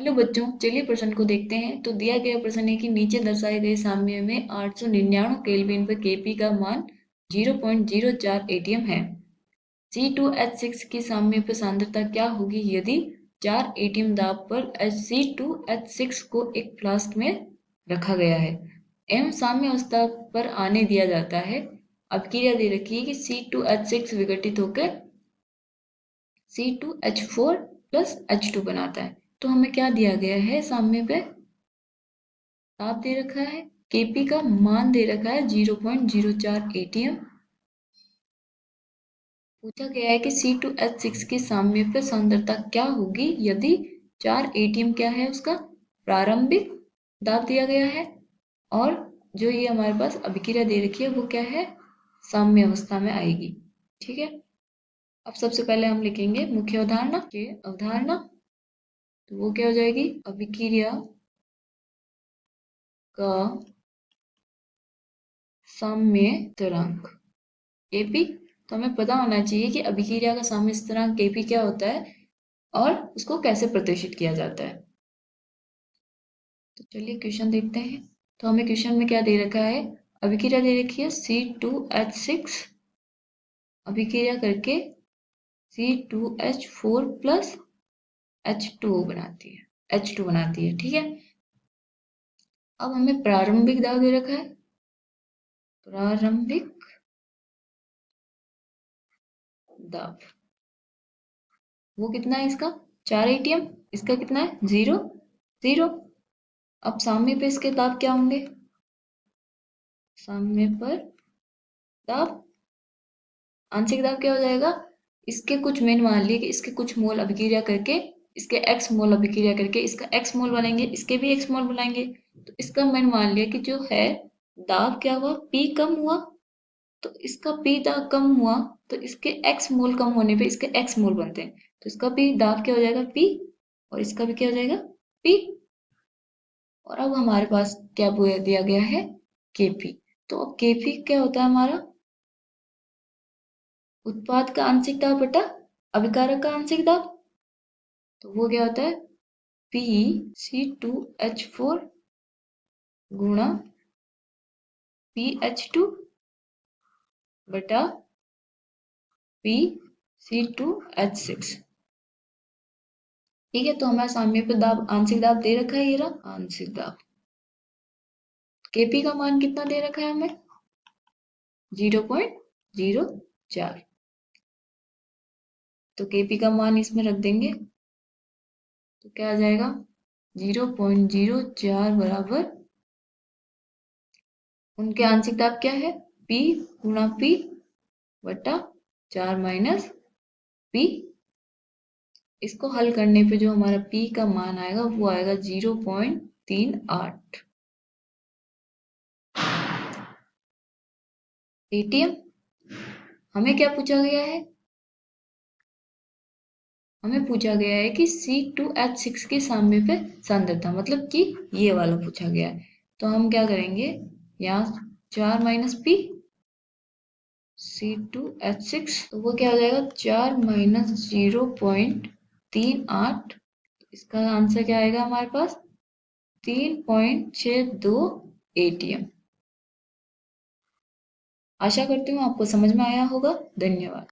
Hello बच्चों, चलिए प्रश्न को देखते हैं। तो दिया गया प्रश्न है कि नीचे दर्शाए गए साम्य में 899 केल्विन पर Kp का मान 0.04 एटीएम है। C2H6 की साम्य पर सांद्रता क्या होगी यदि 4 एटीएम दाब पर C2H6 को एक फ्लास्क में रखा गया है एवं साम्य अवस्था पर आने दिया जाता है। अब क्रिया दे रखी है कि C2H6 विघटित होकर C2H4 प्लस H2 बनाता है। तो हमें क्या दिया गया है, साम्य पे ताप दे रखा है, Kp का मान दे रखा है 0.04 एटीएम। पूछा गया है कि C2H6 की साम्य पे सांद्रता क्या होगी यदि 4 एटीएम क्या है उसका प्रारंभिक दाब दिया गया है और जो ये हमारे पास अभिक्रिया दे रखी है वो क्या है, साम्य अवस्था में आएगी। ठीक है, अब सबसे पहले हम लिखेंगे मुख्य अवधारणा के अवधारणा। तो वो क्या हो जाएगी, अभिक्रिया का साम्य स्थिरांक Kp। तो हमें पता होना चाहिए कि अभिक्रिया का साम्य स्थिरांक Kp क्या होता है और उसको कैसे प्रदर्शित किया जाता है। तो चलिए क्वेश्चन देखते हैं। तो हमें क्वेश्चन में क्या दे रखा है, अभिक्रिया दे रखी है C2H6 अभिक्रिया करके C2H4 प्लस H2O बनाती है, H2 बनाती है। ठीक है, अब हमें प्रारंभिक दाब दे रखा है, प्रारंभिक दाब वो कितना है इसका 4 एटीएम, इसका कितना है 0। अब साम्य पे इसके दाब क्या होंगे, साम्य पर दाब आंशिक दाब क्या हो जाएगा, इसके कुछ मेन मान लिए कि इसके कुछ मोल अभिक्रिया करके इसके x मोल अभिक्रिया करके इसका x मोल बनेंगे, इसके भी x मोल बनाएंगे। तो इसका मैंने मान लिया कि जो है दाब क्या हुआ, P कम हुआ, तो इसका P दाब कम हुआ तो इसके x मोल कम होने पे इसके x मोल बनते हैं। तो इसका भी दाब क्या हो जाएगा P और इसका भी क्या हो जाएगा P। और अब हमारे पास क्या दिया गया है Kp। तो अब Kp क्या होता है हमारा, उत्पाद का आंशिक दाब बटा अभिकारक का आंशिक दाब। तो वो क्या होता है PC2H4 गुणा PH2 बटा PC2H6। ठीक है, तो हमारे सामने पे दाब आंशिक दाब दे रखा है, ये रहा आंशिक दाब। Kp का मान कितना दे रखा है हमें 0.04। तो Kp का मान इसमें रख देंगे तो क्या आ जाएगा 0.04 बराबर उनके आंशिक दाब क्या है P गुणा P बटा 4 माइनस P। इसको हल करने पे जो हमारा P का मान आएगा वो आएगा 0.38 एटीएम। हमें क्या पूछा गया है, हमें पूछा गया है कि C2H6 के साम्य पे सांद्रता, मतलब कि ये वाला पूछा गया है। तो हम क्या करेंगे, यहाँ 4 माइनस P C2H6, तो वो क्या हो जाएगा 4 माइनस 0.38। इसका आंसर क्या आएगा हमारे पास 3.62 एटीएम। आशा करती हूँ आपको समझ में आया होगा। धन्यवाद।